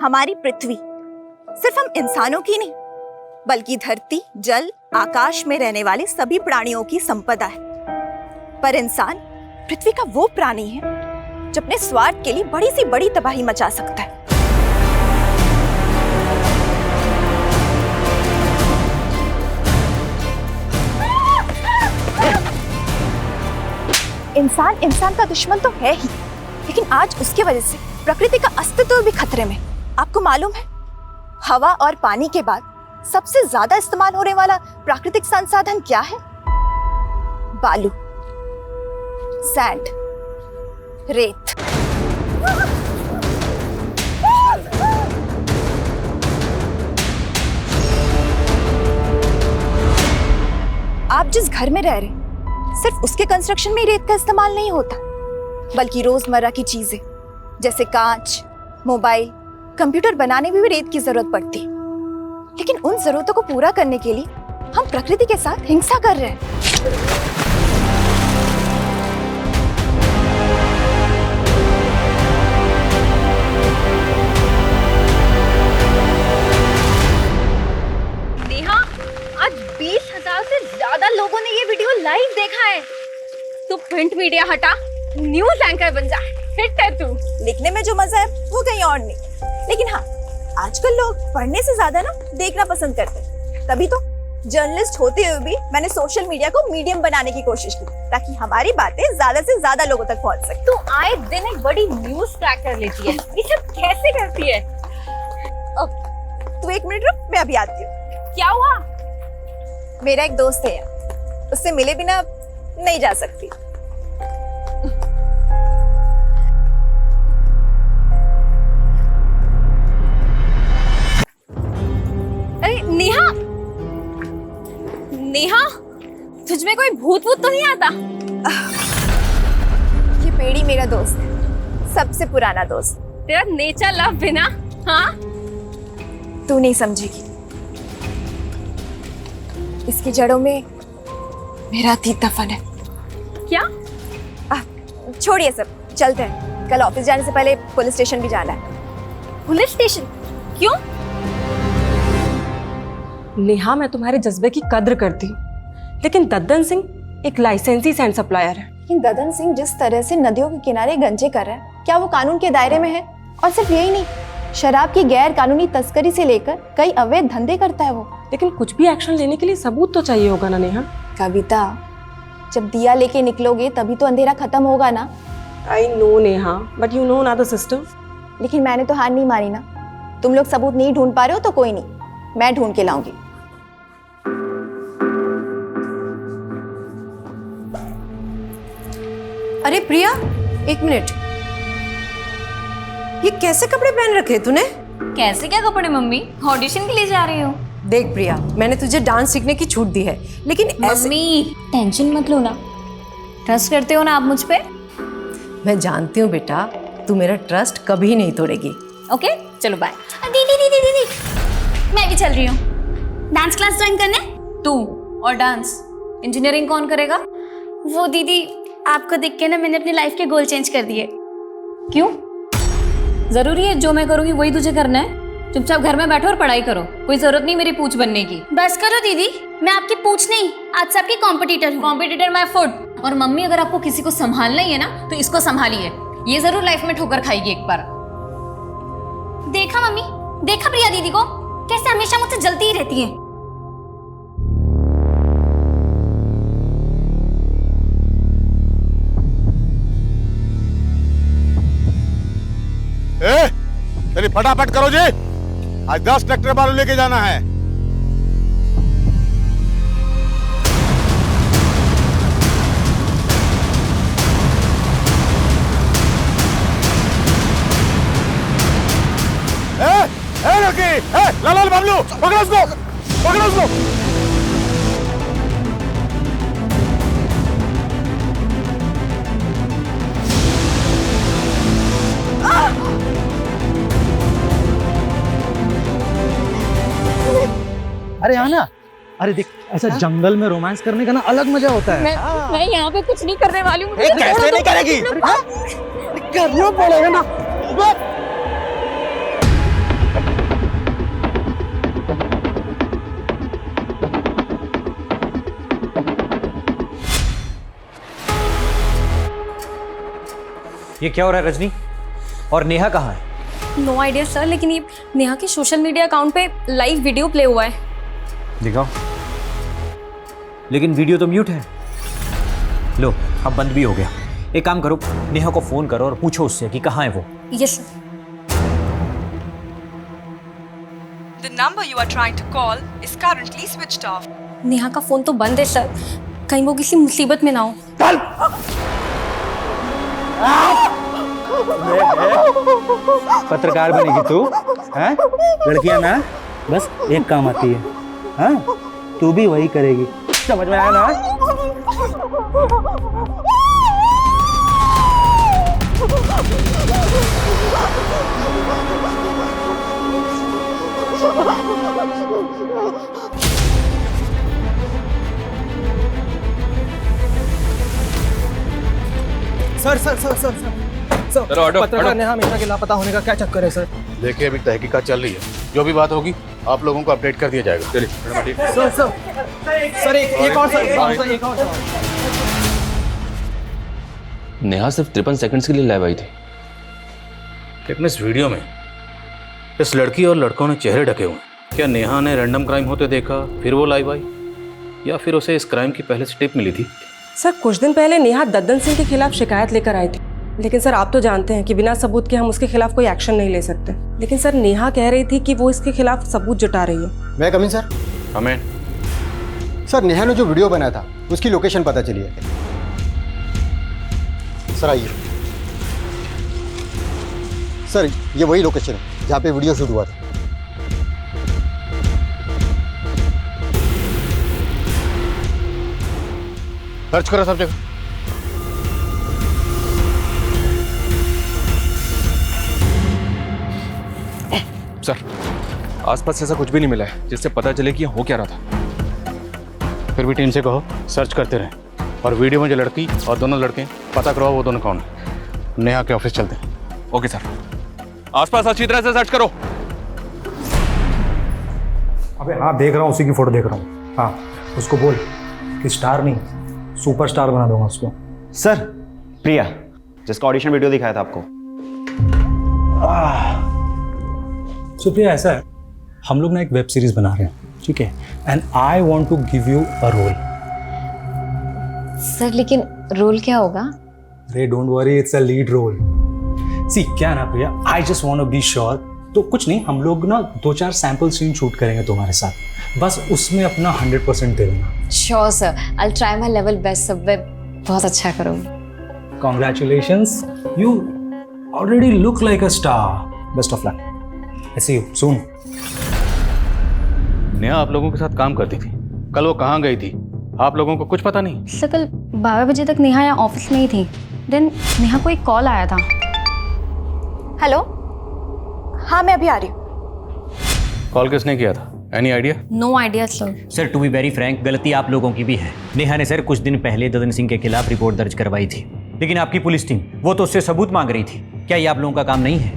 हमारी पृथ्वी सिर्फ हम इंसानों की नहीं, बल्कि धरती, जल, आकाश में रहने वाले सभी प्राणियों की संपदा है। पर इंसान पृथ्वी का वो प्राणी है जो अपने स्वार्थ के लिए बड़ी सी बड़ी तबाही मचा सकता है। इंसान का दुश्मन तो है ही, लेकिन आज उसकी वजह से प्रकृति का अस्तित्व भी खतरे में। आपको मालूम है, हवा और पानी के बाद सबसे ज्यादा इस्तेमाल होने वाला प्राकृतिक संसाधन क्या है? बालू, सैंड, रेत। आप जिस घर में रह रहे, सिर्फ उसके कंस्ट्रक्शन में रेत का इस्तेमाल नहीं होता, बल्कि रोजमर्रा की चीजें जैसे कांच, मोबाइल, कंप्यूटर बनाने में भी रेत की जरूरत पड़ती है। लेकिन उन जरूरतों को पूरा करने के लिए हम प्रकृति के साथ हिंसा कर रहे हैं। नेहा, आज 20,000 से ज्यादा लोगों ने ये वीडियो लाइव देखा है। तू प्रिंट मीडिया हटा, न्यूज एंकर बन जा। हिट है तू। लिखने में जो मजा है वो कहीं और नहीं। लेकिन हाँ, आजकल लोग पढ़ने से ज्यादा ना देखना पसंद करते हैं। तभी तो जर्नलिस्ट होते हुए भी मैंने सोशल मीडिया को मीडियम बनाने की कोशिश की, ताकि हमारी बातें ज्यादा से ज्यादा लोगों तक पहुंच सके। तू आए दिन एक बड़ी न्यूज क्रैक कर लेती है। ये सब कैसे करती है? तू एक मिनट रुक, मैं अभी आती हूँ। क्या हुआ? मेरा एक दोस्त है, उससे मिले बिना नहीं जा सकती। अरे नेहा, नेहा, तुझ में कोई भूत वूत तो नहीं आता? ये पेड़ी मेरा दोस्त है, सबसे पुराना दोस्त। तेरा नेचर लव बिना, हाँ? तू नहीं समझेगी, इसकी जड़ों में मेरा अतीत दफन है। क्या? छोड़िए सब, चलते हैं। कल ऑफिस जाने से पहले पुलिस स्टेशन भी जाना है। Police station? क्यों? नेहा, मैं तुम्हारे जज्बे की कद्र करती हूँ, लेकिन दद्दन सिंह एक लाइसेंसी सैंड सप्लायर है। लेकिन ददन सिंह जिस तरह से नदियों के किनारे गंजे कर रहा है, क्या वो कानून के दायरे में है? और सिर्फ यही नहीं, शराब की गैर कानूनी तस्करी से लेकर कई अवैध धंधे करता है वो। लेकिन कुछ भी एक्शन लेने के लिए सबूत तो चाहिए होगा ना नेहा? कविता, जब दिया लेके निकलोगे तभी तो अंधेरा खत्म होगा ना। I know Neha, but you know ना द सिस्टम। लेकिन मैंने तो हार नहीं मानी ना। तुम लोग सबूत नहीं ढूंढ पा रहे हो तो कोई नहीं, मैं ढूंढ के लाऊंगी। अरे प्रिया, एक मिनट, ये कैसे कपड़े पहन रखे तूने? कैसे क्या कपड़े मम्मी? ऑडिशन के लिए जा रही हूँ। देख प्रिया, मैंने तुझे डांस सीखने की छूट दी है, लेकिन ऐसे... मम्मी टेंशन मत लो ना, ट्रस्ट करते हो ना आप मुझ पे? मैं जानती हूँ बेटा, तू मेरा ट्रस्ट कभी नहीं तोड़ेगी। ओके, चलो बाय। दीदी दीदी दीदी, मैं भी चल रही हूँ डांस क्लास ज्वाइन करने। तू और डांस, इंजीनियरिंग कौन करेगा? वो दीदी, आपको देख के ना मैंने अपनी लाइफ के गोल चेंज कर दिए। क्यों? जरूरी है जो मैं करूँगी वही तुझे करना है? चुपचाप घर में बैठो और पढ़ाई करो, कोई जरूरत नहीं मेरी पूछ बनने की। बस करो दीदी, मैं आपकी पूछ नहीं, आज सबकी कॉम्पिटिटर हूँ। Competitor my foot. और मम्मी, अगर आपको किसी को संभालना ही है ना तो इसको संभालिए, ये जरूर लाइफ में ठोकर खाएगी एक बार। देखा मम्मी, देखा प्रिया दीदी को कैसे हमेशा मुझसे जलती ही रहती है। चलिए फटाफट करो जी, आज 10 ट्रैक्टर बालू लेके जाना है। लाल बाबलू, पकड़ो उसको, पकड़ो उसको। अरे आना, अरे देख, ऐसा जंगल में रोमांस करने का ना अलग मजा होता है। मैं यहाँ पे कुछ नहीं करने वाली हूँ। कैसे नहीं करेगी? करना पड़ेगा ना। ये क्या हो रहा है रजनी? और नेहा कहाँ है? नो आइडिया सर, लेकिन ये नेहा के सोशल मीडिया अकाउंट पे लाइव वीडियो प्ले हुआ है। दिखाओ। लेकिन वीडियो तो म्यूट है। लो, अब बंद भी हो गया। एक काम करो, नेहा को फोन करो और पूछो उससे कि कहाँ है वो। Yes sir. The number you are trying to call is currently switched off. Neha का फोन तो बंद है सर, कहीं वो किसी मुसीबत में ना हो। पत्रकार बनेगी तू? हैं? लड़कियां ना बस एक काम आती है, हाँ? तू भी वही करेगी, समझ में आया ना? Sir sir sir sir sir पत्रकार नेहा मिश्रा के लापता होने का क्या चक्कर है सर? देखिए अभी तहकीकात चल रही है, जो भी बात होगी आप लोगों को अपडेट कर दिया जाएगा। चलिए सर सर सर एक और सर एक और सर। नेहा सिर्फ 53 सेकंड्स के लिए लाइव आई थी, लेकिन इस वीडियो में इस लड़की और लड़कों ने चेहरे ढके हुए हैं। क्या नेहा ने रैंडम क्राइम होते देखा फिर वो लाइव आई, या फिर उसे इस क्राइम की पहले से टिप मिली थी? सर कुछ दिन पहले नेहा दद्दन सिंह के खिलाफ शिकायत लेकर आई थी, लेकिन सर आप तो जानते हैं कि बिना सबूत के हम उसके खिलाफ कोई एक्शन नहीं ले सकते। लेकिन सर नेहा कह रही थी कि वो इसके खिलाफ सबूत जुटा रही है। मैं coming sir? Comment. Sir Neha ने जो वीडियो बनाया था उसकी लोकेशन पता चली है सर। आइए सर, ये वही लोकेशन है जहाँ पे वीडियो शूट हुआ था। सर्च करो सब जगह। सर आसपास ऐसा कुछ भी नहीं मिला है जिससे पता चले कि हो क्या रहा था। फिर भी टीम से कहो सर्च करते रहें, और वीडियो में जो लड़की और दोनों लड़के पता करवाओ वो दोनों कौन है। नेहा के ऑफिस चलते हैं। ओके सर, आसपास अच्छी तरह से सर्च करो। अबे हाँ देख रहा हूँ, उसी की फोटो देख रहा हूँ। हाँ उसको बोल कि स्टार नहीं सुपरस्टार बना दूंगा उसको। सर प्रिया जिसका ऑडिशन वीडियो दिखाया था आपको। सुप्रिया ऐसा है, हम लोग ना एक वेब सीरीज बना रहे हैं, ठीक है, and I want to give you a role. Sir लेकिन रोल क्या होगा? अरे don't worry, it's a lead role. See क्या ना Priya, I just want to be sure. तो कुछ नहीं, हम लोग ना 2-4 सैंपल सीन शूट करेंगे तुम्हारे साथ, बस उसमें अपना 100% दे देना। Sure sir, I will try my level best sir, मैं बहुत अच्छा करूँगी। Congratulations, you already look like a star. Best of luck, I see you soon. Neha आप लोगों के साथ काम करती थी, कल वो कहाँ गई थी आप लोगों को कुछ पता नहीं? सर कल 12 बजे तक नेहा यहाँ ऑफिस में ही थी, देन नेहा को एक कॉल आया था। हेलो, हाँ मैं अभी आ रही हूँ। कॉल किसने किया था? Any idea? No idea sir. Sir to be very frank, गलती आप लोगों की भी है। नेहा ने सर कुछ दिन पहले ददन सिंह के खिलाफ रिपोर्ट दर्ज करवाई थी, लेकिन आपकी पुलिस टीम वो तो उससे सबूत मांग रही थी। क्या ये आप लोगों का काम नहीं है?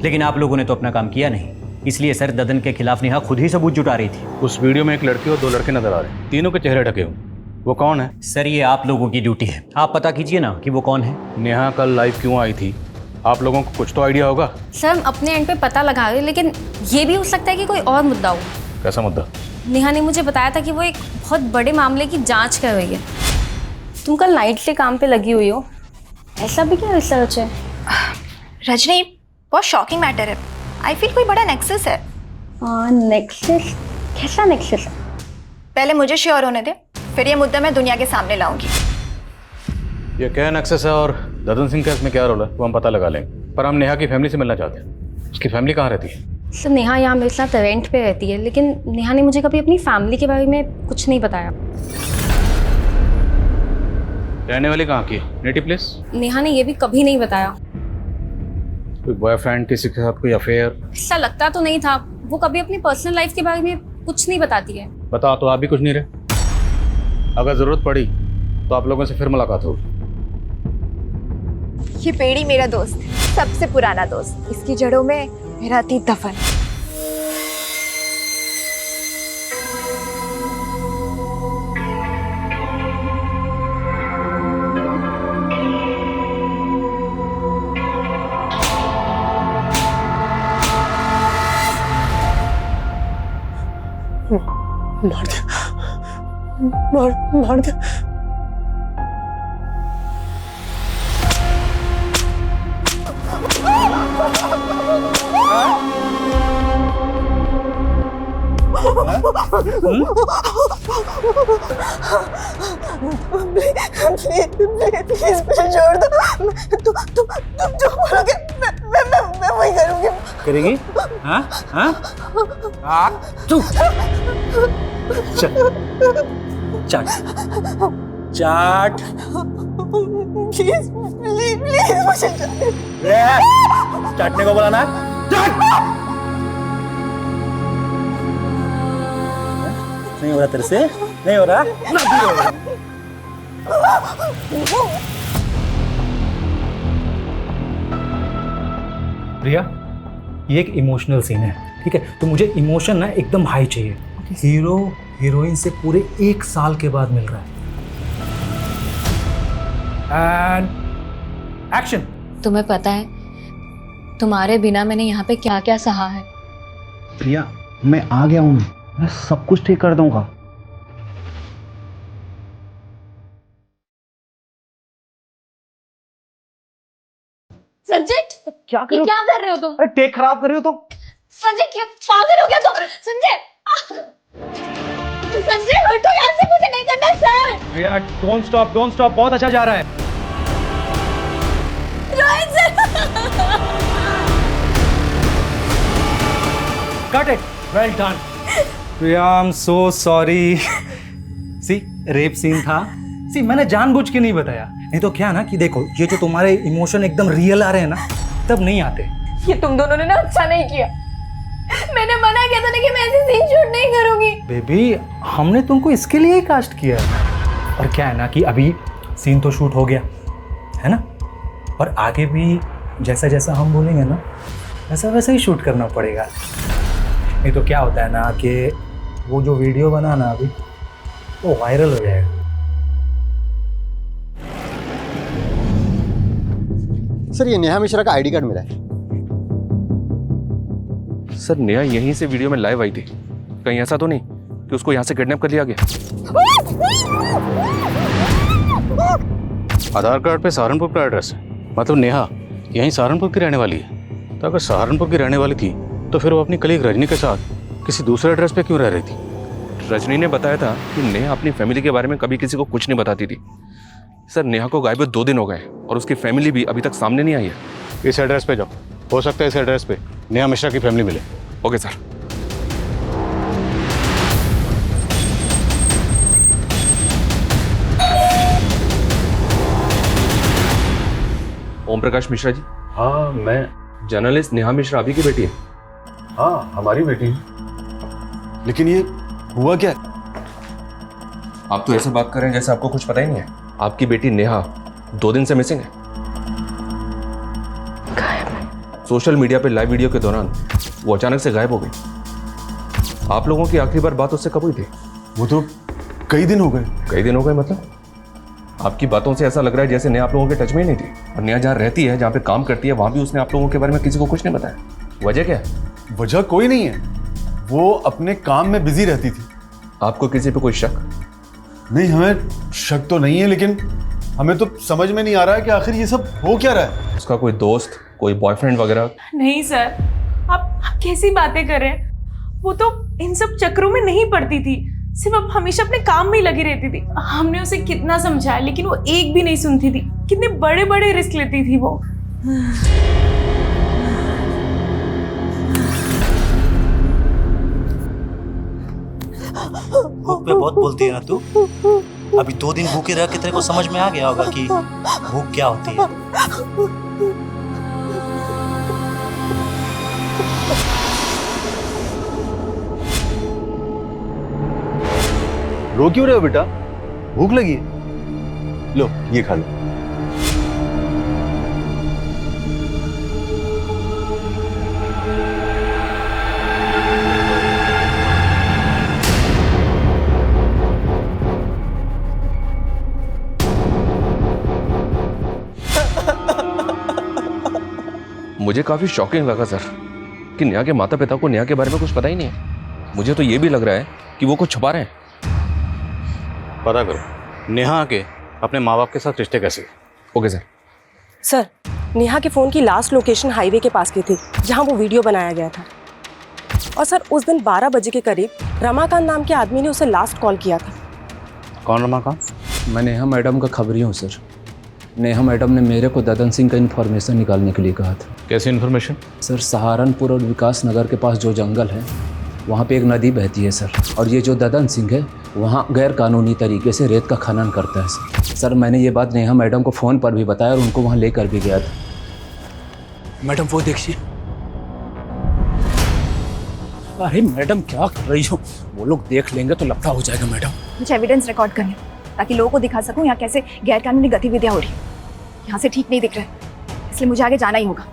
लेकिन आप लोगों ने तो अपना काम किया नहीं, इसलिए सर ददन के खिलाफ नेहा खुद ही सबूत जुटा रही थी। उस वीडियो में एक लड़की और 2 लड़के नजर आ रहे हैं, तीनों के चेहरे ढके हुए। वो कौन है? सर ये आप लोगों की ड्यूटी है, आप पता कीजिए ना कि वो कौन है। नेहा कल लाइव क्यों आई थी? आप लोगों को कुछ तो आइडिया होगा। सर हम अपने एंड पे पता लगा रहे, लेकिन ये भी हो सकता है कि कोई और मुद्दा हो। कैसा मुद्दा? नेहा ने मुझे बताया था कि वो एक बहुत बड़े मामले की जांच कर रही है। तुम कल नाइट से काम पे लगी हुई हो, ऐसा भी क्या रिसर्च है? रजनी, बहुत शॉकिंग मैटर है। आई फील कोई बड़ा नेक्सस है। नेक्सस? कैसा नेक्सस? पहले मुझे श्योर होने दे, फिर ये मुद्दा मैं दुनिया के सामने लाऊंगी। ये क्या नेक्सस है और ददन सिंह का इसमें क्या रोल है वो हम पता लगा लेंगे, पर हम नेहा की फैमिली से मिलना चाहते हैं। उसकी फैमिली कहाँ रहती है? सर नेहा यहाँ मेरे साथ रेंट पे रहती है, लेकिन नेहा ने मुझे कभी अपनी फैमिली के बारे में कुछ नहीं बताया। रहने वाली कहाँ की है? Native place? नेहा ने ये भी कभी नहीं बताया। कोई बॉयफ्रेंड, किसी के साथ कोई अफेयर? ऐसा लगता तो नहीं था, वो कभी अपनी पर्सनल लाइफ के बारे में कुछ नहीं बताती है। बता तो आप भी कुछ नहीं रहे। अगर जरूरत पड़ी तो आप लोगों से फिर मुलाकात होगी। ये पेड़ी मेरा दोस्त, सबसे पुराना दोस्त, इसकी जड़ों में मेरा अतीत दफन। मार दिया, मार दिया। प्लीज छोड़ दो। तुम जो बोलोगे मैं वही करूंगी। करेगी? हाँ हाँ चुप। चाट चाट प्लीज मुझे चाटने को बोला ना, चाट। नहीं हो रहा तेरे से, नहीं हो रहा, नहीं हो रहा। प्रिया, ये एक इमोशनल सीन है, ठीक है? तो मुझे इमोशन ना एकदम हाई चाहिए। हीरो हीरोइन से पूरे 1 साल के बाद मिल रहा है। And action. तुम्हें पता है तुम्हारे बिना मैंने यहाँ पे क्या क्या सहा है। प्रिया, मैं आ गया हूँ, मैं सब कुछ ठीक कर दूंगा। संजय क्या कर रहे हो तुम? टेक खराब कर रही हो तुम। संजय क्या पागल हो गया तुम? संजय संजय हटो यहाँ से, मुझे नहीं करना सर। प्रिया, डोंट स्टॉप, बहुत अच्छा जा रहा है। Rohit sir. Got it. Well done. Priya, I am so sorry. See, rape scene था। सी, मैंने जानबूझ के नहीं बताया, नहीं तो क्या ना कि देखो, ये जो तुम्हारे इमोशन एकदम रियल आ रहे हैं ना, तब नहीं आते। ये तुम दोनों ने ना अच्छा नहीं किया। मैंने मना किया था ना कि मैं ऐसे सीन शूट नहीं करूंगी। बेबी, हमने तुमको इसके लिए ही कास्ट किया है। और क्या है ना कि अभी सीन तो शूट हो गया है ना, और आगे भी जैसा जैसा हम बोलेंगे ना, वैसा वैसा ही शूट करना पड़ेगा। नहीं तो क्या होता है ना कि वो जो वीडियो बना ना अभी, वो वायरल हो जाएगा। सर, ये नेहा मिश्रा का आईडी कार्ड मिला है। सर, नेहा यहीं से वीडियो में लाइव आई थी। कहीं ऐसा तो नहीं कि उसको यहाँ से किडनैप कर लिया गया? आधार कार्ड पे सहारनपुर का एड्रेस है, मतलब नेहा यहीं सहारनपुर की रहने वाली है। तो अगर सहारनपुर की रहने वाली थी तो फिर वो अपनी कलीग रजनी के साथ किसी दूसरे एड्रेस पे क्यों रह रही थी? रजनी ने बताया था कि नेहा अपनी फैमिली के बारे में कभी किसी को कुछ नहीं बताती थी। सर, नेहा को गायब 2 दिन हो गए और उसकी फैमिली भी अभी तक सामने नहीं आई है। इस एड्रेस पे जाओ, हो सकता है इस एड्रेस पे नेहा मिश्रा की फैमिली मिले। Okay sir. ओम प्रकाश मिश्रा जी। हाँ, मैं जर्नलिस्ट नेहा मिश्रा अभी की बेटी है। हाँ, हमारी बेटी। लेकिन ये हुआ क्या? आप तो ऐसे बात कर रहे हैं जैसे आपको कुछ पता ही नहीं है। आपकी बेटी नेहा 2 दिन से मिसिंग है। सोशल मीडिया पे लाइव वीडियो के दौरान वो अचानक से गायब हो गई। आप लोगों की आखिरी बार बात उससे कब हुई थी? वो तो कई दिन हो गए। कई दिन हो गए मतलब? आपकी बातों से ऐसा लग रहा है जैसे नेहा आप लोगों के टच में ही नहीं थी। और नेहा जहाँ रहती है, जहाँ पे काम करती है, वहाँ भी उसने आप लोगों के बारे में किसी को कुछ नहीं बताया। वजह क्या है? वजह कोई नहीं है, वो अपने काम में बिजी रहती थी। आपको किसी पे कोई शक? नहीं, हमें शक तो नहीं है, लेकिन हमें तो समझ में नहीं आ रहा है कि आखिर ये सब हो क्या रहा है। उसका कोई दोस्त, कोई बॉयफ्रेंड वगैरह? नहीं सर, आप कैसी बातें कर रहे हैं? वो तो इन सब चक्रों में नहीं पड़ती थी, सिर्फ अब हमेशा अपने काम में ही लगी रहती थी। हमने उसे कितना समझाया लेकिन वो एक भी नहीं सुनती थी। कितने बड़े बड़े रिस्क लेती थी वो। भूख पे बहुत बोलती है ना तू। अभी 2 दिन भूखे रह के तेरे को समझ में आ गया होगा कि भूख क्या होती है। रो क्यों रहे हो बेटा? भूख लगी है? लो, ये खा लो। मुझे काफी शॉकिंग लगा सर कि नेहा के माता पिता को नेहा के बारे में कुछ पता ही नहीं है। मुझे तो ये भी लग रहा है कि वो कुछ छुपा रहे हैं। पता करो नेहा के अपने माँ बाप के साथ रिश्ते कैसे। Okay sir. सर, नेहा के फ़ोन की लास्ट लोकेशन हाईवे के पास की थी जहां वो वीडियो बनाया गया था। और सर उस दिन 12 बजे के करीब रमाकांत नाम के आदमी ने उसे लास्ट कॉल किया था। कौन रमाकांत? मैं नेहा मैडम का खबरी हूँ सर। नेहा मैडम ने मेरे को ददन सिंह का इन्फॉर्मेशन निकालने के लिए कहा था। कैसी इन्फॉर्मेशन? सर सहारनपुर और विकास नगर के पास जो जंगल है वहाँ पे एक नदी बहती है सर, और ये जो ददन सिंह है वहाँ गैर कानूनी तरीके से रेत का खनन करता है सर। सर मैंने ये बात नेहा मैडम को फ़ोन पर भी बताया और उनको वहाँ लेकर भी गया था। मैडम वो देखिए। अरे मैडम क्या कर रही हो? वो लोग देख लेंगे तो लफड़ा हो जाएगा मैडम। मुझे एविडेंस रिकॉर्ड करने ताकि लोगों को दिखा सकूं यहाँ कैसे गैरकानूनी गतिविधियां हो रही हैं। यहाँ से ठीक नहीं दिख रहा है, इसलिए मुझे आगे जाना ही होगा।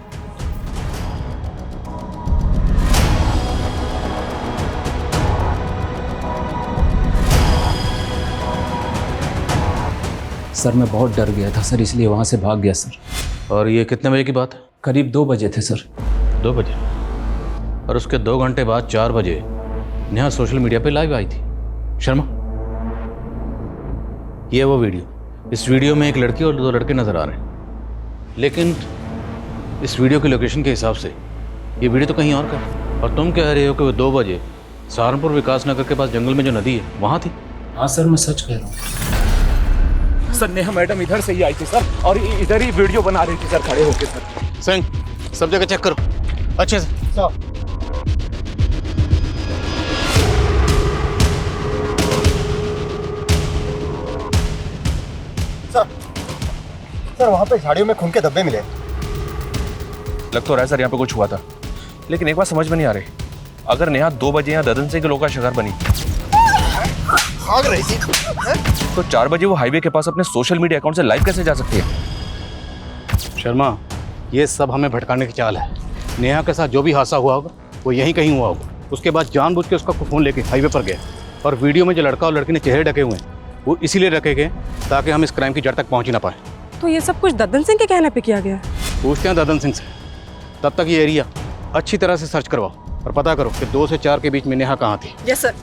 सर मैं बहुत डर गया था सर, इसलिए वहाँ से भाग गया सर। और ये कितने बजे की बात है? करीब 2 बजे थे सर। 2 बजे? और उसके 2 घंटे बाद 4 बजे नेहा सोशल मीडिया पे लाइव आई थी। शर्मा, ये वो वीडियो, इस वीडियो में एक लड़की और 2 लड़के नजर आ रहे हैं, लेकिन इस वीडियो की लोकेशन के हिसाब से ये वीडियो तो कहीं और का है। और तुम कह रहे हो कि वो 2 बजे सहारनपुर विकास नगर के पास जंगल में जो नदी है वहाँ थी। हाँ सर मैं सच कह रहा हूँ सर। नेहा मैडम इधर से ही आई थी सर, और इधर ही वीडियो बना रही थी सर खड़े होके सर। सिंह, सब जगह चेक करो अच्छे से। सर वहाँ पे झाड़ियों में खून के धब्बे मिले। लग तो रहा है सर यहाँ पे कुछ हुआ था, लेकिन एक बात समझ में नहीं आ रही, अगर नेहा 2 बजे यहाँ ददन सिंह के लोग का शिकार बनी भाग रही थी तो 4 बजे वो हाईवे के पास अपने सोशल मीडिया अकाउंट से लाइव कैसे जा सकती है? शर्मा, ये सब हमें भटकाने की चाल है। नेहा के साथ जो भी हादसा हुआ होगा वो यहीं कहीं हुआ होगा। उसके बाद जानबूझ के उसका फ़ोन लेके हाईवे पर गया, और वीडियो में जो लड़का और लड़की ने चेहरे ढके हुए हैं वो इसीलिए रखे गए ताकि हम इस क्राइम की जड़ तक पहुँच ही ना पाए। तो ये सब कुछ ददन सिंह के कहने पे किया गया? पूछते हैं ददन सिंह से। तब तक ये एरिया अच्छी तरह से सर्च करवाओ और पता करो कि 2 से 4 के बीच में नेहा कहाँ थी। Yes sir.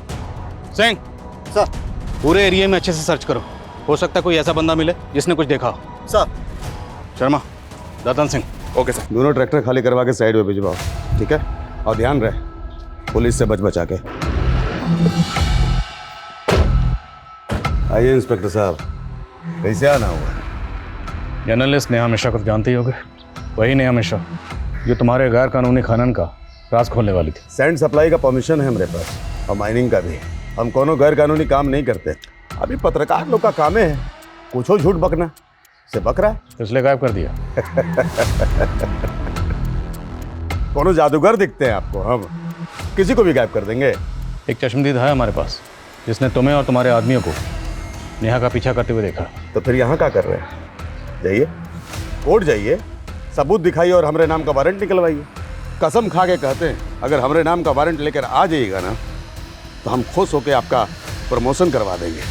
सिंह, सर पूरे एरिया में अच्छे से सर्च करो, हो सकता है कोई ऐसा बंदा मिले जिसने कुछ देखा हो। Sir. Sharma, Dadan Singh. Okay sir. दोनों ट्रैक्टर खाली करवा के साइड में भिजवाओ, ठीक है? और ध्यान रहे पुलिस से बचा के। आइए इंस्पेक्टर साहब, कैसे आना हुआ? जर्नलिस्ट नेहा मिश्रा को जानते ही होगे, वही नेहा मिश्रा जो तुम्हारे गैर कानूनी खनन का राज खोलने वाली थी। सैंड सप्लाई का परमिशन है हमारे पास, और माइनिंग का भी। हम कोनो गैर कानूनी काम नहीं करते। अभी पत्रकार लोग का काम है कुछ हो झूठ बकना, से बक रहा है इसलिए गायब कर दिया। कोनो जादूगर दिखते हैं आपको? हम किसी को भी गायब कर देंगे। एक चश्मदीद है हमारे पास जिसने तुम्हें और तुम्हारे आदमियों को नेहा का पीछा करते हुए देखा। तो फिर यहाँ क्या कर रहे हैं? जाइए कोर्ट जाइए, सबूत दिखाइए और हमारे नाम का वारंट निकलवाइए। कसम खा के कहते हैं अगर हमारे नाम का वारंट लेकर आ जाइएगा ना तो हम खुश होकर आपका प्रमोशन करवा देंगे।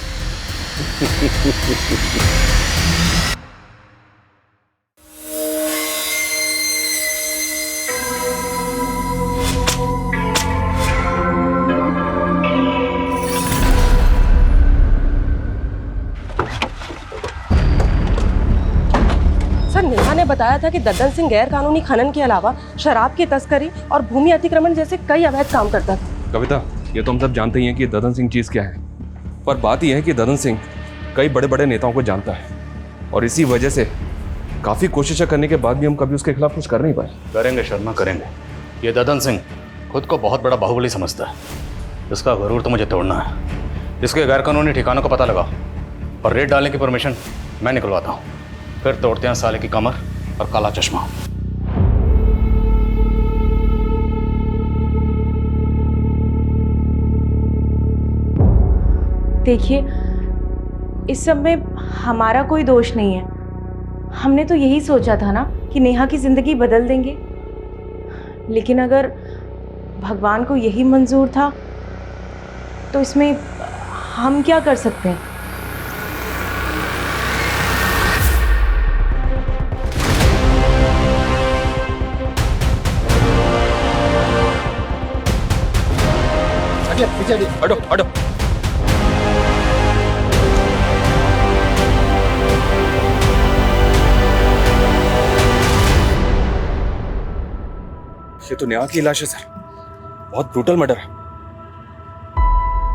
सर नेहा ने बताया था कि ददन सिंह गैर कानूनी खनन के अलावा शराब की तस्करी और भूमि अतिक्रमण जैसे कई अवैध काम करता था। कविता, ये तो हम सब जानते ही हैं कि ददन सिंह चीज़ क्या है, पर बात यह है कि ददन सिंह कई बड़े बड़े नेताओं को जानता है, और इसी वजह से काफ़ी कोशिशें करने के बाद भी हम कभी उसके खिलाफ कुछ कर नहीं पाए। करेंगे शर्मा, करेंगे। ये ददन सिंह खुद को बहुत बड़ा बाहुबली समझता है, इसका गरूर तो मुझे तोड़ना है। इसके गैरकानूनी ठिकानों का पता लगाओ और रेड डालने की परमिशन मैं निकलवाता हूँ, फिर तोड़ते हैं साले की कमर और काला चश्मा। देखिए, इस सब में हमारा कोई दोष नहीं है। हमने तो यही सोचा था ना कि नेहा की ज़िंदगी बदल देंगे, लेकिन अगर भगवान को यही मंजूर था तो इसमें हम क्या कर सकते हैं। पीछे हटिए। हटो हटो। ये तो नेहा की लाश है सर, बहुत ब्रूटल मर्डर है।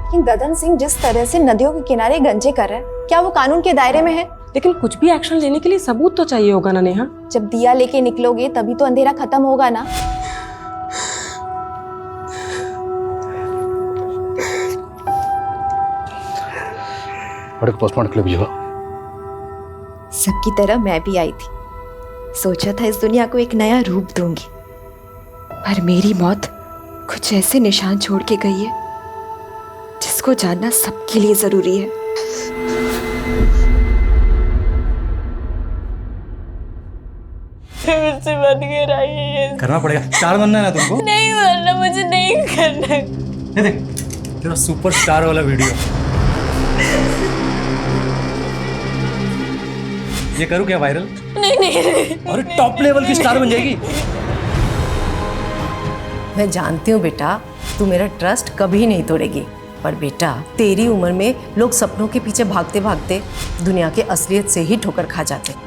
लेकिन ददन सिंह जिस तरह से नदियों के किनारे गंजे कर रहा है, क्या वो कानून के दायरे में है? लेकिन कुछ भी एक्शन लेने के लिए सबूत तो चाहिए होगा ना नेहा। जब दिया लेके निकलोगे तभी तो अंधेरा खत्म होगा ना। बड़े पोस्टमार्टम के लिए भेजो। सबकी तरह मैं भी आई थी, सोचा था इस दुनिया को एक नया रूप दूंगी, पर मेरी मौत कुछ ऐसे निशान छोड़ के गई है जिसको जानना सबके लिए जरूरी है। मुझसे मत गिराइए। करना पड़ेगा, स्टार बनना है ना तुमको? नहीं बनना, मुझे नहीं करना। ये देख तेरा सुपरस्टार वाला वीडियो। ये करूँ क्या वायरल? नहीं। और टॉप लेवल की स्टार बन जाएगी। मैं जानती हूँ बेटा, तू मेरा ट्रस्ट कभी नहीं तोड़ेगी, पर बेटा तेरी उम्र में लोग सपनों के पीछे भागते भागते दुनिया के असलियत से ही ठोकर खा जाते।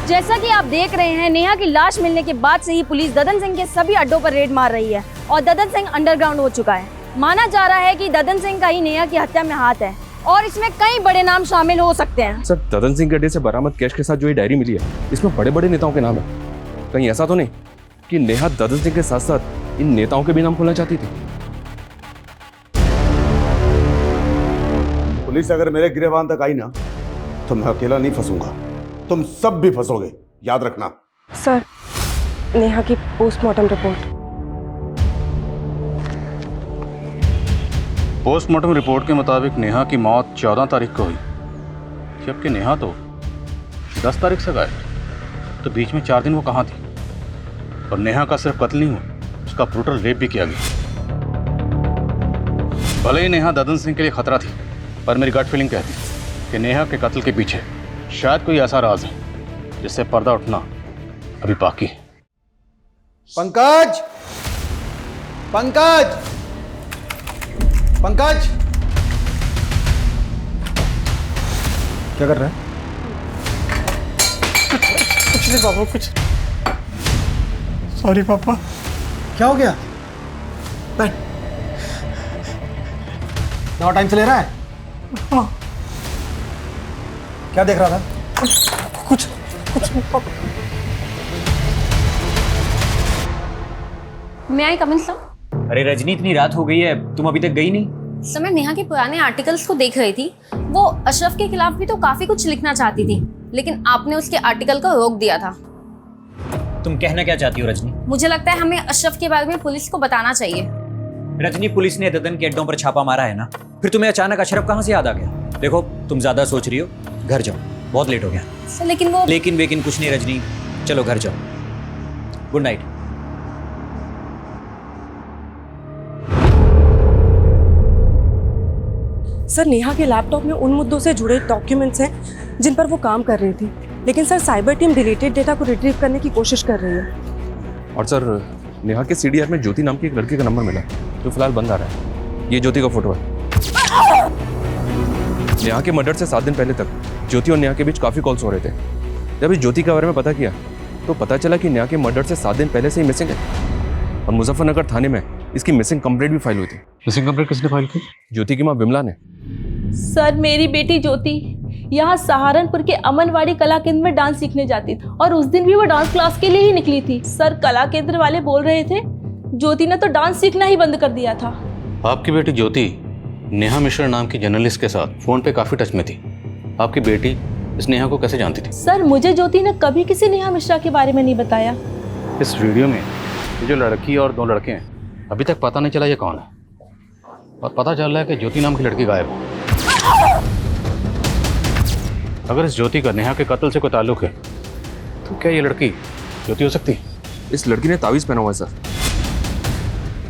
जैसा कि आप देख रहे हैं, नेहा की लाश मिलने के बाद से ही पुलिस ददन सिंह के सभी अड्डों पर रेड मार रही है और ददन सिंह अंडरग्राउंड हो चुका है। माना जा रहा है कि ददन सिंह का ही नेहा की हत्या में हाथ है और इसमें कई बड़े नाम शामिल हो सकते हैं। सर, ददन सिंह के अड्डे से बरामद कैश के साथ जो ये डायरी मिली है, इसमें बड़े बड़े नेताओं के नाम है। कहीं ऐसा तो नहीं कि नेहा ददन सिंह के साथ साथ इन नेताओं के भी नाम खोलना चाहती थी? पुलिस अगर मेरे गिरबान तक आई ना तो मैं अकेला नहीं फंसूंगा, तुम सब भी फंसोगे, याद रखना। सर, नेहा की पोस्टमार्टम रिपोर्ट। पोस्टमार्टम रिपोर्ट के मुताबिक नेहा की मौत 14 तारीख को हुई, जबकि नेहा तो 10 तारीख से गायब। तो बीच में 4 दिन वो कहाँ थी? और नेहा का सिर्फ कत्ल नहीं हुआ, उसका ब्रूटल रेप भी किया गया। भले ही नेहा ददन सिंह के लिए खतरा थी, पर मेरी गट फीलिंग कहती कि नेहा के कत्ल के पीछे शायद कोई ऐसा राज है जिससे पर्दा उठना अभी बाकी है। पंकज, पंकज, पंकज, क्या कर रहा है? कुछ नहीं पापा, कुछ। सॉरी पापा। क्या हो गया? बैठ। दवा टाइम से ले रहा है? हाँ। क्या देख रहा था? कुछ नहीं पापा। मैं आई कमिंग सर? अरे रजनी, इतनी रात हो गई है, तुम अभी तक गई नहीं? सर, मैं नेहा के पुराने आर्टिकल्स को देख रही थी। वो अशरफ के खिलाफ भी तो काफी कुछ लिखना चाहती थी, लेकिन आपने उसके आर्टिकल को रोक दिया था। तुम कहना क्या चाहती हो रजनी? मुझे लगता है हमें अशरफ के बारे में पुलिस को बताना चाहिए। रजनी, पुलिस ने ददन के अड्डों पर छापा मारा है ना, फिर तुम्हें अचानक अशरफ कहाँ से याद आ गया? देखो, तुम ज्यादा सोच रही हो, घर जाओ, बहुत लेट हो गया। सर, लेकिन वो लेकिन कुछ नहीं रजनी, चलो घर जाओ। Good night. सर, नेहा के लैपटॉप में उन मुद्दों से जुड़े डॉक्यूमेंट्स हैं जिन पर वो काम कर रही थी, लेकिन sir cyber team deleted data को रिट्रीव करने की कोशिश कर रही है। और सर, नेहा के सीडीआर में ज्योति नाम की एक लड़की का नंबर मिला जो फिलहाल बंद आ रहा है। ये ज्योति का फोटो है। नेहा के मर्डर से 7 दिन पहले तक ज्योति और नेहा के बीच काफ़ी कॉल्स हो रहे थे। जब इस ज्योति के बारे में पता किया तो पता चला कि नेहा के मर्डर से 7 दिन पहले से ही मिसिंग है और मुजफ्फरनगर थाने में इसकी मिसिंग कंप्लेंट भी फाइल हुई थी। मिसिंग कंप्लेंट किसने फाइल की? ज्योति की माँ विमला ने। सर, मेरी बेटी ज्योति यहाँ सहारनपुर के अमनवाड़ी कला केंद्र में डांस सीखने जाती थी और उस दिन भी वो डांस क्लास के लिए ही निकली थी। सर, कला केंद्र वाले बोल रहे थे ज्योति ने तो डांस सीखना ही बंद कर दिया था। आपकी बेटी ज्योति नेहा मिश्रा नाम की जर्नलिस्ट के साथ फोन पे काफी टच में थी। आपकी बेटी इस नेहा को कैसे जानती थी? सर, मुझे ज्योति ने कभी किसी नेहा मिश्रा के बारे में नहीं बताया। इस वीडियो में ये जो लड़की और 2 लड़के हैं, अभी तक पता नहीं चला ये कौन है, और पता चल रहा है कि ज्योति नाम की लड़की गायब है। अगर इस ज्योति का नेहा के कत्ल से कोई ताल्लुक है तो क्या ये लड़की ज्योति हो सकती है? इस लड़की ने तावीज़ पहना हुआ है सर।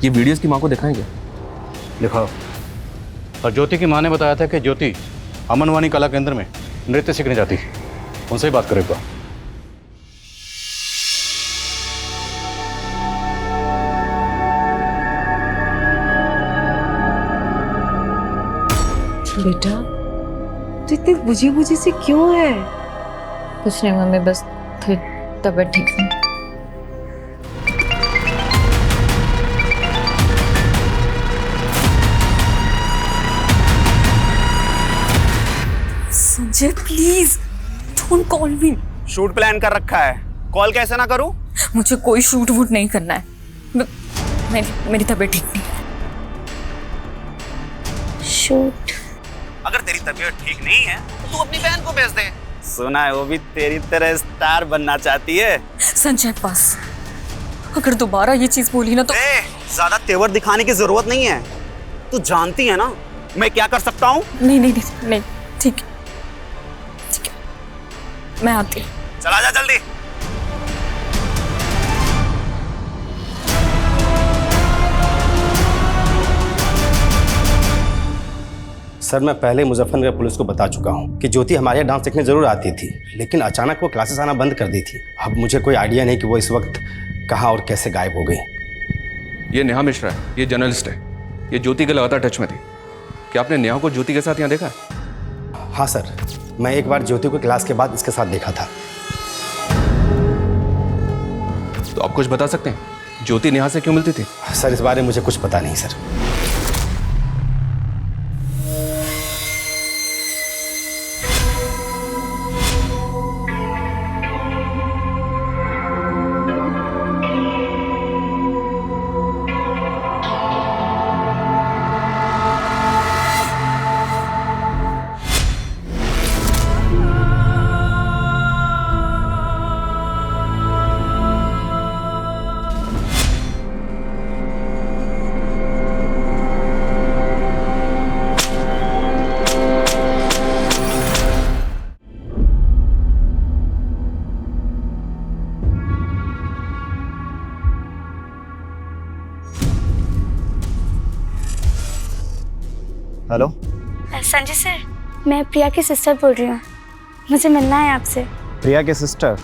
ये वीडियोस की माँ को दिखाएंगे? दिखाओ। और ज्योति की माँ ने बताया था कि ज्योति अमनवानी कला केंद्र में नृत्य सीखने जाती है। उनसे ही बात करेगा। बेटा तू इतनी बुझी बुझी सी क्यों है? कुछ नहीं मम्मी, बस थोड़ी तबीयत ठीक नहीं। Sanjay please don't call me. Shoot plan कर रखा है, कॉल कैसे ना करूं? मुझे कोई शूट वूट नहीं करना है। मेरी तबीयत ठीक नहीं है। शूट? अगर तेरी तबीयत ठीक नहीं है तो तू अपनी बहन को भेज दे। सुना है वो भी तेरी तरह स्टार बनना चाहती है। संजय बस, अगर दोबारा ये चीज बोली ना तो ज्यादा तेवर दिखाने की जरूरत नहीं है। तू जानती है ना मैं क्या कर सकता हूँ। नहीं ठीक है, मैं आती हूँ। चला जा जल्दी। सर मैं पहले मुजफ्फरनगर पुलिस को बता चुका हूँ कि ज्योति हमारे यहाँ डांस सीखने जरूर आती थी, लेकिन अचानक वो क्लासेस आना बंद कर दी थी। अब मुझे कोई आइडिया नहीं कि वो इस वक्त कहाँ और कैसे गायब हो गई। ये नेहा मिश्रा है, ये जर्नलिस्ट है, ये ज्योति के लगातार टच में थी। क्या आपने नेहा को ज्योति के साथ यहाँ देखा है? हाँ सर, मैं एक बार ज्योति को क्लास के बाद इसके साथ देखा था। तो आप कुछ बता सकते हैं ज्योति नेहा से क्यों मिलती थी? सर इस बारे में मुझे कुछ पता नहीं सर। हेलो संजय सर, मैं प्रिया की सिस्टर बोल रही हूँ। मुझे मिलना है आपसे। प्रिया के सिस्टर?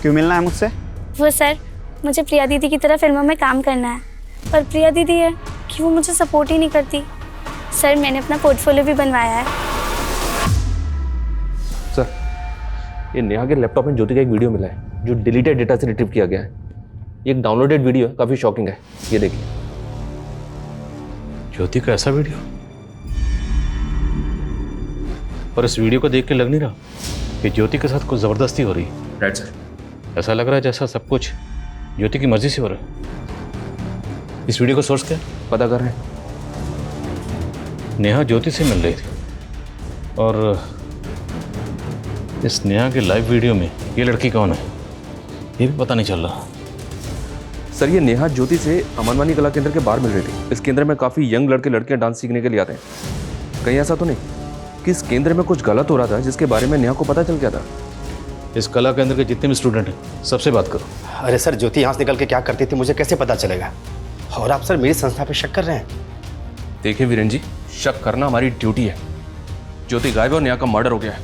क्यों मिलना है मुझसे? वो सर, मुझे प्रिया दीदी की तरह फिल्मों में काम करना है, पर प्रिया दीदी है कि वो मुझे सपोर्ट ही नहीं करती। सर मैंने अपना पोर्टफोलियो भी बनवाया है। सर ये नेहा के लैपटॉप में ज्योति का एक वीडियो मिला है जो डिलीटेड डेटा से रिट्रीव किया गया है। ये एक डाउनलोडेड वीडियो है, काफ़ी शॉकिंग है। ये देखिए। ज्योति का ऐसा वीडियो? पर इस वीडियो को देख के लग नहीं रहा कि ज्योति के साथ कुछ ज़बरदस्ती हो रही है। Right sir. ऐसा लग रहा है जैसा सब कुछ ज्योति की मर्जी से हो रहा है। इस वीडियो का सोर्स क्या? पता कर रहे हैं। नेहा ज्योति से मिल रही थी और इस नेहा के लाइव वीडियो में ये लड़की कौन है ये भी पता नहीं चल रहा। सर ये नेहा ज्योति से अमनवानी कला केंद्र के बाहर मिल रही थी। इस केंद्र में काफ़ी यंग लड़के लड़कियां डांस सीखने के लिए आते हैं। कहीं ऐसा तो नहीं कि इस केंद्र में कुछ गलत हो रहा था जिसके बारे में नेहा को पता चल गया था? इस कला केंद्र के जितने भी स्टूडेंट हैं सबसे बात करो। अरे सर ज्योति यहाँ से निकल के क्या करती थी मुझे कैसे पता चलेगा? और आप सर मेरी संस्था पे शक कर रहे हैं? देखिए वीरेन जी, शक करना हमारी ड्यूटी है। ज्योति गायब और नेहा का मर्डर हो गया है।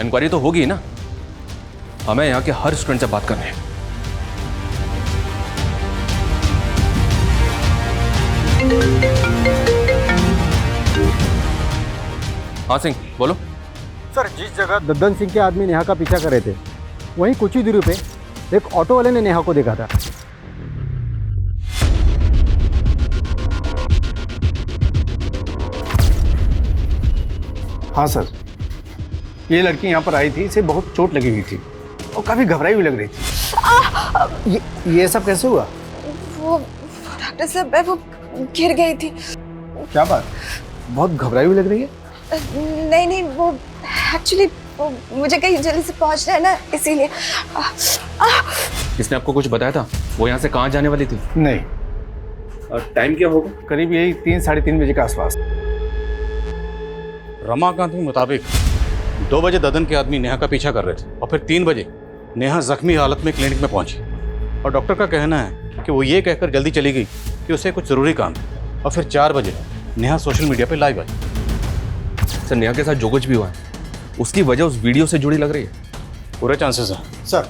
इंक्वायरी तो होगी ना। हमें यहाँ के हर स्टूडेंट से बात करनी है। हाँ सिंह बोलो। सर जिस जगह दद्दन सिंह के आदमी नेहा का पीछा कर रहे थे वहीं कुछ ही दूरी पे एक ऑटो वाले ने नेहा को देखा था। हाँ सर, ये लड़की यहाँ पर आई थी, इसे बहुत चोट लगी हुई थी और काफ़ी घबराई हुई लग रही थी। ये सब कैसे हुआ? वो डॉक्टर साहब वो गिर गई थी। क्या बात, बहुत घबराई हुई लग रही है? नहीं वो एक्चुअली मुझे कहीं जल्दी से पहुंचना है ना, इसीलिए। इसने आपको कुछ बताया था वो यहाँ से कहाँ जाने वाली थी? नहीं। और टाइम क्या होगा? करीब यही 3-3:30 बजे के आसपास। रमाकांत के मुताबिक 2 बजे ददन के आदमी नेहा का पीछा कर रहे थे और फिर 3 बजे नेहा जख्मी हालत में क्लिनिक में पहुंची और डॉक्टर का कहना है कि वो ये कहकर जल्दी चली गई कि उसे कुछ ज़रूरी काम है। और फिर 4 बजे नेहा सोशल मीडिया पे लाइव आई। सर नेहा के साथ जो कुछ भी हुआ है उसकी वजह उस वीडियो से जुड़ी लग रही है। पूरे चांसेस हैं।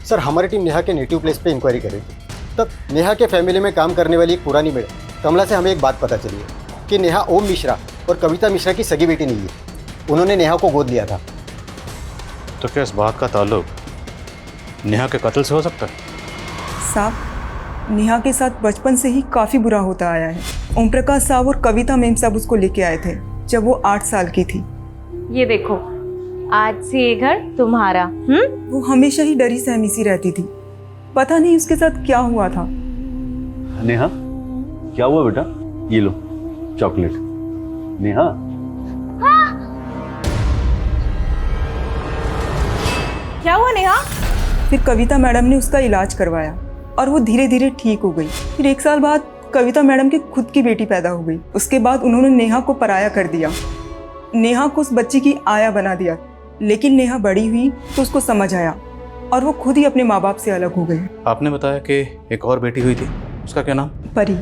सर हमारी टीम नेहा के नेटिव प्लेस पे इंक्वायरी कर रही थी, तब नेहा के फैमिली में काम करने वाली एक पुरानी मेड कमला से हमें एक बात पता चली है कि नेहा ओम मिश्रा और कविता मिश्रा की सगी बेटी नहीं है। उन्होंने नेहा को गोद लिया था। तो क्या इस बात का ताल्लुक नेहा के कत्ल से हो सकता है? साहब, नेहा के साथ बचपन से ही काफ़ी बुरा होता आया है। ओम प्रकाश साहब और कविता मैम साहब उसको लेके आए थे जब वो 8 साल की थी। ये देखो, आज से ये घर तुम्हारा। वो हमेशा ही डरी सहमी सी रहती थी, पता नहीं उसके साथ क्या हुआ था। नेहा, क्या हुआ बेटा? ये लो चॉकलेट। नेहा, क्या हुआ नेहा? फिर कविता मैडम ने उसका इलाज करवाया और वो धीरे धीरे ठीक हो गई। फिर 1 साल बाद कविता मैडम की खुद की बेटी पैदा हो गई। उसके बाद उन्होंने नेहा को पराया कर दिया, नेहा को उस बच्ची की आया बना दिया। लेकिन नेहा बड़ी हुई तो उसको समझ आया और वो खुद ही अपने माँ बाप से अलग हो गए। आपने बताया कि एक और बेटी हुई थी, उसका क्या नाम? परी।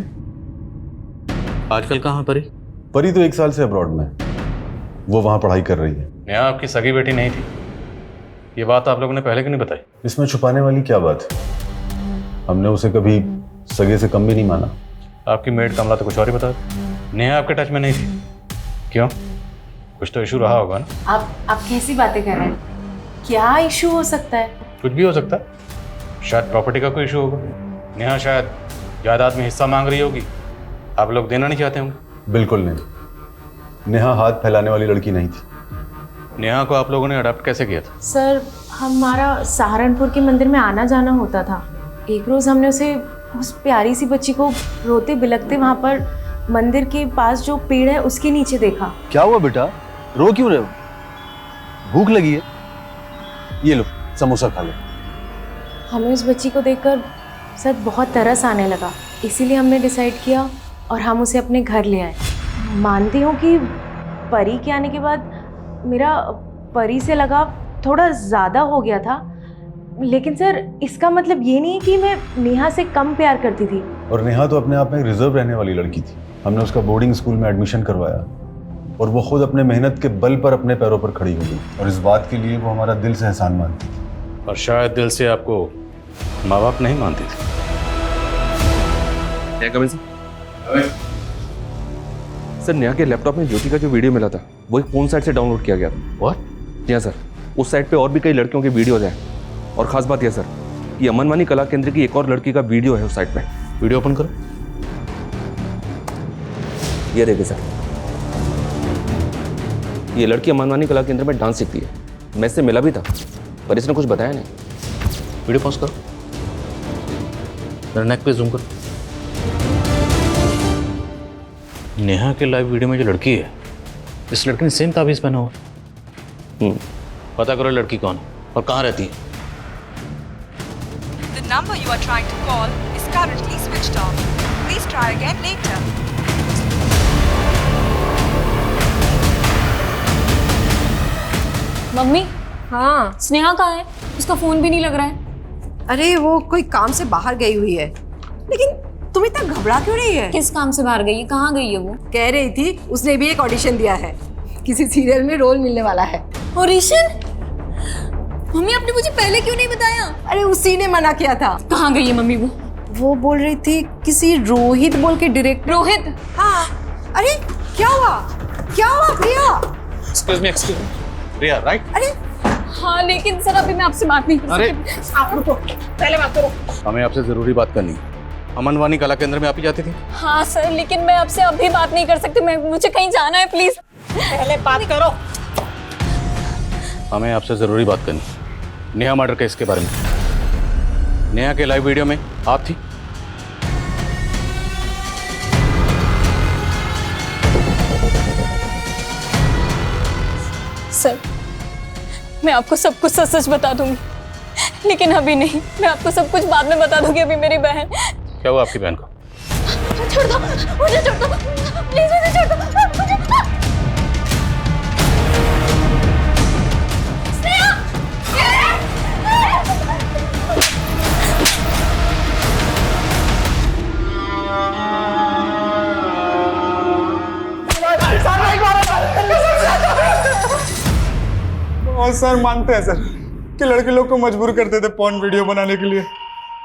आजकल कहाँ परी? परी तो 1 साल से अब्रॉड में, वो वहाँ पढ़ाई कर रही है। नेहा आपकी सगी बेटी नहीं थी, ये बात आप लोगों ने पहले क्यों नहीं बताई? इसमें छुपाने वाली क्या बात है? हमने उसे कभी सगे से कम भी नहीं माना। आपकी मेड कमला तो कुछ और ही बता। नेहा आपके टच में नहीं थी, क्यों? कुछ तो इशू रहा होगा ना? आप कैसी बातें कर रहे हैं? क्या इशू हो सकता है? कुछ भी हो सकता है, शायद प्रॉपर्टी का कोई इशू होगा। नेहा शायद जायदाद में हिस्सा मांग रही होगी, आप लोग देना नहीं चाहते होंगे। बिल्कुल नहीं, नेहा हाथ फैलाने वाली लड़की नहीं थी। नेहा को आप लोगों ने अडॉप्ट कैसे किया था? सर, हमारा सहारनपुर के मंदिर में आना जाना होता था। एक रोज हमने उसे, उस प्यारी सी बच्ची को रोते बिलखते वहाँ पर मंदिर के पास जो पेड़ है उसके नीचे देखा। क्या हुआ बेटा? रो क्यों रहे हो? भूख लगी है? ये लो समोसा खा लो। हमें उस बच्ची को देखकर सर बहुत तरस आने लगा, इसीलिए हमने डिसाइड किया और हम उसे अपने घर ले आए। मानती हूँ कि परी के आने के बाद मेरा परी से लगाव थोड़ा ज़्यादा हो गया था, लेकिन सर इसका मतलब ये नहीं कि मैं नेहा से कम प्यार करती थी। और नेहा तो अपने आप में एक रिजर्व रहने वाली लड़की थी। हमने उसका बोर्डिंग स्कूल में एडमिशन करवाया और वो खुद अपने मेहनत के बल पर अपने पैरों पर खड़ी हो गई, और इस बात के लिए वो हमारा दिल से एहसान मानती थी। और शायद दिल से आपको माँ बाप नहीं मानते थे। सर नेहा के लैपटॉप में ज्योति का जो वीडियो मिला था वो एक फोन साइट से डाउनलोड किया गया था। व्हाट? जी हाँ सर, उस साइट पे और भी कई लड़कियों के वीडियोज हैं। और खास बात यह सर, ये अमनवानी कला केंद्र की एक और लड़की का वीडियो है उस साइट पे। वीडियो ओपन करो। ये देखिए सर, ये लड़की अमनवानी कला केंद्र में डांस सीखती है। मैं इससे मिला भी था पर इसने कुछ बताया नहीं। वीडियो पॉज करो, मेरे नेक पे जूम करो। नेहा के लाइव वीडियो में जो लड़की है, इस लड़की ने सेम ताबीज पहना हुआ। पता करो लड़की कौन है और कहाँ रहती है। The number you are trying to call is currently switched off. Please try again later. Mummy, हाँ स्नेहा कहाँ है? उसका फोन भी नहीं लग रहा है। अरे वो कोई काम से बाहर गई हुई है। लेकिन तुम इतना घबरा क्यों रही है? किस काम से बाहर गई है? कहाँ गई है वो? कह रही थी उसने भी एक ऑडिशन दिया है, किसी सीरियल में रोल मिलने वाला है। ऑडिशन? मम्मी आपने मुझे पहले क्यों नहीं बताया? अरे उसी ने मना किया था। कहाँ गई है मम्मी वो? वो बोल रही थी किसी रोहित बोल के डायरेक्टर। रोहित? हाँ। अरे क्या हुआ? क्या हुआ प्रिया? एक्सक्यूज मी, प्रिया राइट? अरे हाँ, लेकिन सर अभी मैं आपसे बात नहीं कर सकती। अरे आप रुको, पहले बात करो। हमें आपसे जरूरी बात करनी है। अमनवानी कला केंद्र में आप ही जाती थी? हाँ सर, लेकिन मैं आपसे अभी बात नहीं कर सकती। मुझे कहीं जाना है, प्लीज पहले बात करो। हमें आपसे जरूरी बात करनी है, नेहा मर्डर केस के बारे में। नेहा के लाइव वीडियो में आप थी? सर मैं आपको सब कुछ सच सच बता दूंगी, लेकिन अभी नहीं। मैं आपको सब कुछ बाद में बता दूंगी। अभी मेरी बहन। क्या हुआ आपकी बहन को? छोड़ दो मुझे, छोड़ दो प्लीज, मुझे छोड़ दो। सर मानते हैं सर कि लड़के लोग को मजबूर करते थे पॉर्न वीडियो बनाने के लिए,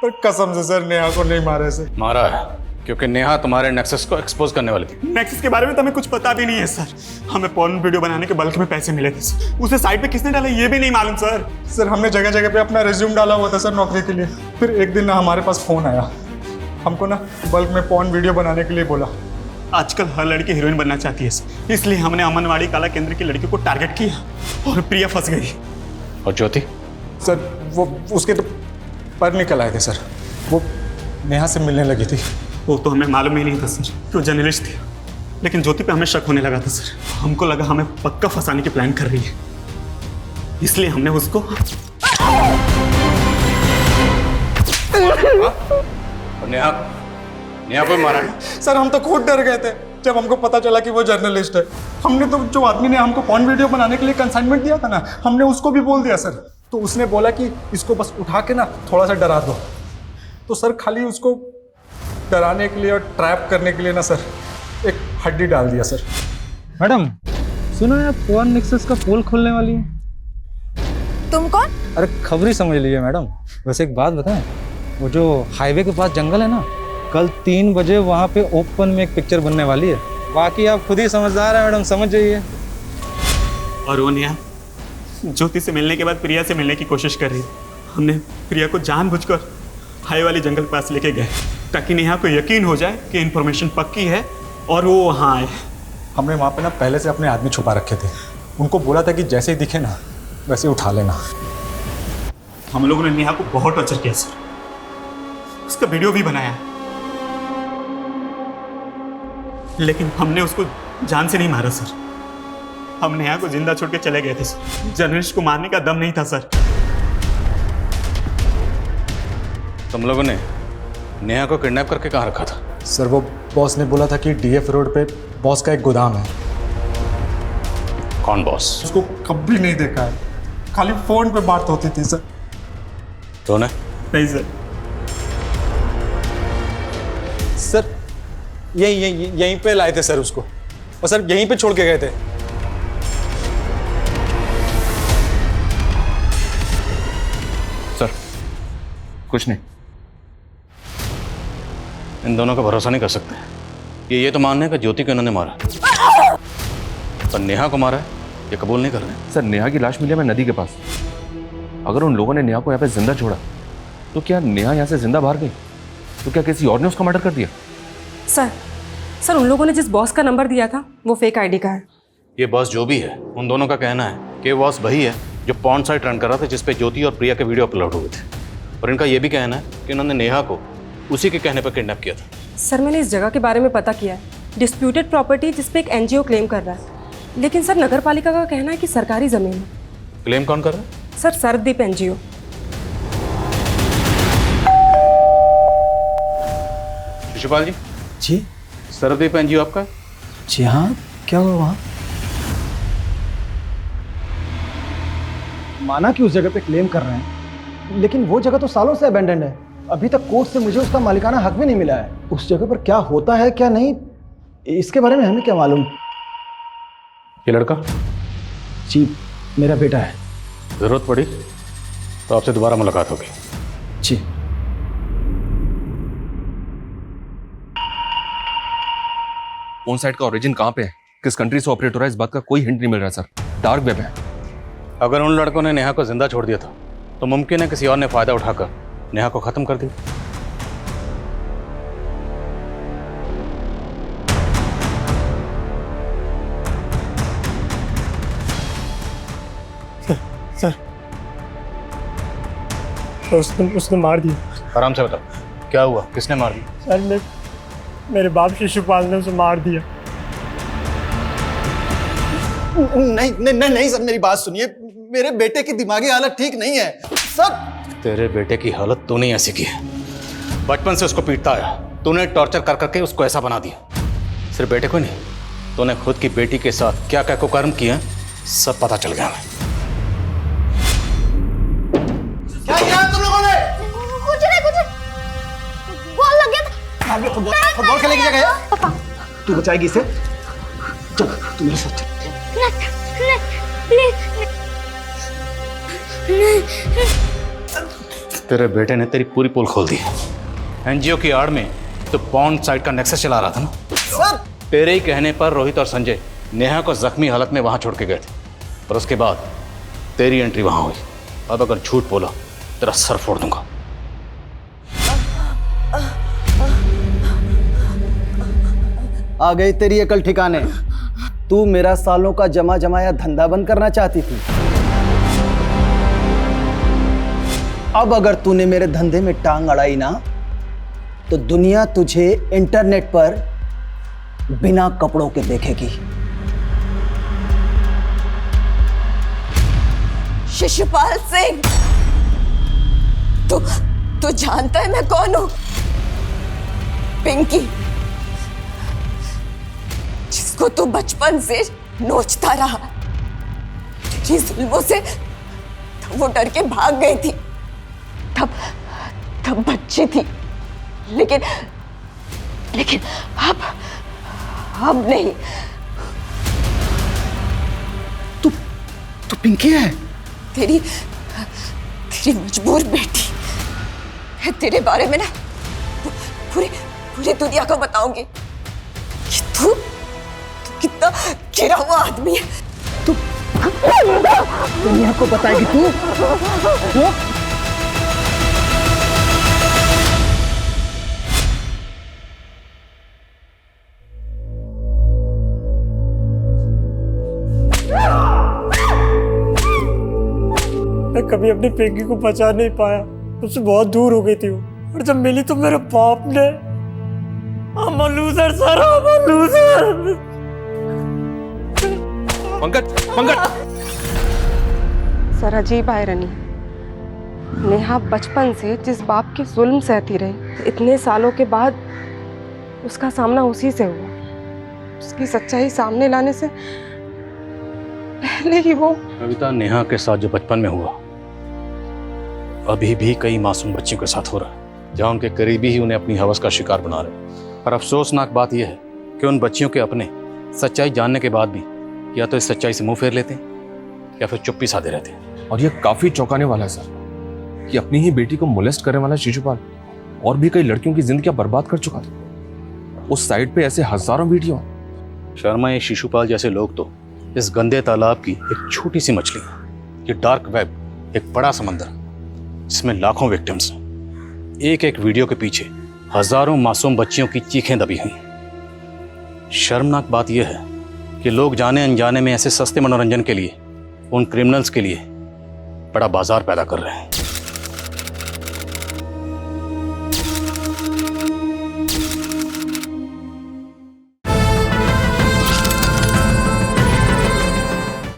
पर कसम से सर नेहा को नहीं मारा सर। मारा है क्योंकि नेहा तुम्हारे नेक्सस को एक्सपोज करने वाली थी। नेक्सस के बारे में तो हमें कुछ पता भी नहीं है सर। हमें पॉर्न वीडियो बनाने के बल्क में पैसे मिले थे सर। उसे साइट पे किसने डाला ये भी नहीं मालूम सर। सर हमने जगह जगह पे अपना रिज्यूम डाला हुआ था सर नौकरी के लिए। फिर एक दिन ना हमारे पास फ़ोन आया, हमको ना बल्क में पॉर्न वीडियो बनाने के लिए बोला। आजकल हर लड़की हीरोइन बनना चाहती है सर, इसलिए हमने अमनवाड़ी काला केंद्र की लड़की को टारगेट किया और प्रिया फंस गई। और ज्योति? सर वो उसके तो पर निकल आए थे सर। वो नेहा से मिलने लगी थी। वो तो हमें मालूम ही नहीं था सर कि वो जर्नलिस्ट थी, लेकिन ज्योति पे हमें शक होने लगा था सर। हमको लगा हमें पक्का फंसाने की प्लान कर रही है, इसलिए हमने उसको नेहा को मारा है। सर हम तो खुद डर गए थे जब हमको पता चला कि वो जर्नलिस्ट है। हमने तो जो आदमी ने हमको पॉर्न वीडियो बनाने के लिए कंसाइनमेंट दिया था ना, हमने उसको भी बोल दिया सर। तो उसने बोला कि इसको बस उठा के ना थोड़ा सा डरा दो। तो सर खाली उसको डराने के लिए और ट्रैप करने के लिए ना सर एक हड्डी डाल दिया सर। मैडम सुनो यार, पॉर्न नेक्सस का पोल खोलने वाली है। तुम कौन? अरे खबर ही समझ लीजिए मैडम। वैसे एक बात बताएं, वो जो हाईवे के पास जंगल है ना, कल 3 बजे वहाँ पे ओपन में एक पिक्चर बनने वाली है। बाकी आप खुद ही समझदार है मैडम, समझ जाइए। और वो नेहा ज्योति से मिलने के बाद प्रिया से मिलने की कोशिश कर रही है। हमने प्रिया को जानबूझकर हाई वाली जंगल के पास लेके गए ताकि नेहा को यकीन हो जाए कि इन्फॉर्मेशन पक्की है और वो वहाँ आए। हमने वहाँ पे ना पहले से अपने आदमी छुपा रखे थे। उनको बोला था कि जैसे ही दिखे ना वैसे उठा लेना। हम लोगों ने नेहा को बहुत टॉर्चर किया सर, उसका वीडियो भी बनाया, लेकिन हमने उसको जान से नहीं मारा सर। हम नेहा को जिंदा छोड़ के चले गए थे सर। जर्नलिस्ट को मारने का दम नहीं था सर। तुम लोगों ने नेहा को किडनैप करके कहाँ रखा था? सर वो बॉस ने बोला था कि डीएफ रोड पे बॉस का एक गोदाम है। कौन बॉस? उसको कभी नहीं देखा है, खाली फोन पे बात होती थी सर। तो नहीं सर। सर यहीं पे लाए थे सर उसको, और सर यहीं पे छोड़ के गए थे। सर कुछ नहीं, इन दोनों का भरोसा नहीं कर सकते। ये तो मानने का ज्योति को इन्होंने मारा, पर नेहा को मारा है ये कबूल नहीं कर रहे। सर नेहा की लाश मिली हमें नदी के पास। अगर उन लोगों ने नेहा को यहाँ पे जिंदा छोड़ा तो क्या नेहा यहाँ से जिंदा बाहर गई? तो क्या किसी और ने उसका मर्डर कर दिया? सर उन लोगों ने जिस बॉस का नंबर दिया था वो फेक आईडी का है। ये बॉस जो भी है, उन दोनों का कहना है कि बॉस वही है जो पॉर्न साइट रन कर रहा था जिसपे ज्योति और प्रिया के वीडियो अपलोड हुए थे। और इनका ये भी कहना है कि उन्होंने नेहा को उसी के कहने पर किडनैप किया था। सर मैंने इस जगह के बारे में पता किया है, डिस्प्यूटेड प्रॉपर्टी जिसपे एक एनजीओ क्लेम कर रहा है, लेकिन सर नगर पालिका का कहना है कि सरकारी जमीन है। क्लेम कौन कर रहा है? Sir Sardeep NGO. शिशुपाल जी। जी। सरदीप एनजीओ आपका? जी हाँ, क्या हुआ वहाँ? माना कि उस जगह पे क्लेम कर रहे हैं, लेकिन वो जगह तो सालों से अबेंडेंड है। अभी तक कोर्ट से मुझे उसका मालिकाना हक भी नहीं मिला है। उस जगह पर क्या होता है क्या नहीं, इसके बारे में हमें क्या मालूम। ये लड़का? जी मेरा बेटा है। जरूरत पड़ी तो आपसे दोबारा मुलाकात होगी। जी। ऑन साइट का ओरिजिन कहाँ पे है, किस कंट्री से ऑपरेट हो रहा है, इस बात का कोई हिंट नहीं मिल रहा सर। डार्क वेब है। अगर उन लड़कों ने नेहा को जिंदा छोड़ दिया था तो मुमकिन है किसी और ने फायदा उठाकर नेहा को खत्म कर दिया। सर तो उसने मार दिया। आराम से बताओ क्या हुआ, किसने मार दिया? सर मेरे बाप शिशुपाल ने उसे मार दिया। नहीं नहीं नहीं नहीं सर, मेरी बात सुनिए, मेरे बेटे की दिमागी हालत ठीक नहीं है सर। तेरे बेटे की हालत तूने ऐसी की है, बचपन से उसको पीटता आया, तूने टॉर्चर कर करके उसको ऐसा बना दिया। सिर्फ बेटे को नहीं, तूने खुद की बेटी के साथ क्या क्या कुकर्म किया सब पता चल गया हमें। क्या किया तुम लोगों ने? कुछ नहीं, बॉल लग गया था। फुटबॉल खेलने की जगह है। तू बचाएगी इसे, चल तू मेरे साथ चल। तेरे बेटे ने तेरी पूरी पोल खोल दी। एनजीओ की आड़ में तो पॉन्ड साइट का नेक्सस चला रहा था ना। सर तेरे ही कहने पर रोहित और संजय नेहा को जख्मी हालत में वहां छोड़ के गए थे और उसके बाद तेरी एंट्री वहां हुई। अब अगर झूठ बोला तेरा सर फोड़ दूंगा। आ गई तेरी अकल ठिकाने। तू मेरा सालों का जमा जमाया धंधा बंद करना चाहती थी। अब अगर तूने मेरे धंधे में टांग अड़ाई ना तो दुनिया तुझे इंटरनेट पर बिना कपड़ों के देखेगी। शिशुपाल सिंह, तू जानता है मैं कौन हूं? पिंकी, जिसको तू बचपन से नोचता रहा। तेरी जुल्मों से वो डर के भाग गई थी। तब बच्ची थी, लेकिन अब नहीं। तू पिंकी है? तेरी मजबूर बेटी है। तेरे बारे में ना पूरी दुनिया को बताऊंगी कि तू कितना गिरा हुआ आदमी है। तू दुनिया को बताएगी तू? मैं कभी अपनी पिंकी को बचा नहीं पाया, उससे बहुत दूर हो गई थी वो। और जब मिली तो मेरे बाप ने लूजर। पंकज सर अजीब है रनी। नेहा बचपन से जिस बाप के जुल्म सहती रही, इतने सालों के बाद उसका सामना उसी से हुआ। उसकी सच्चाई सामने लाने से पहले ही वो कविता, नेहा के साथ जो बचपन में हुआ अभी भी कई मासूम बच्चियों के साथ हो रहा है, जहाँ उनके करीबी ही उन्हें अपनी हवस का शिकार बना रहे। और अफसोसनाक बात यह है कि उन बच्चियों के अपने सच्चाई जानने के बाद भी या तो इस सच्चाई से मुंह फेर लेते हैं या फिर चुप्पी साधे रहते हैं। और ये काफी चौंकाने वाला है सर कि अपनी ही बेटी को मोलेस्ट करने वाला शिशुपाल और भी कई लड़कियों की जिंदगियां बर्बाद कर चुका था। उस साइट पे ऐसे हजारों वीडियो। शर्मा, ये शिशुपाल जैसे लोग तो इस गंदे तालाब की एक छोटी सी मछली है। ये डार्क वेब एक बड़ा समंदर जिसमें लाखों विक्टिम्स हैं। एक एक वीडियो के पीछे हजारों मासूम बच्चियों की चीखें दबी हुई। शर्मनाक बात यह है कि लोग जाने अनजाने में ऐसे सस्ते मनोरंजन के लिए उन क्रिमिनल्स के लिए बड़ा बाजार पैदा कर रहे हैं।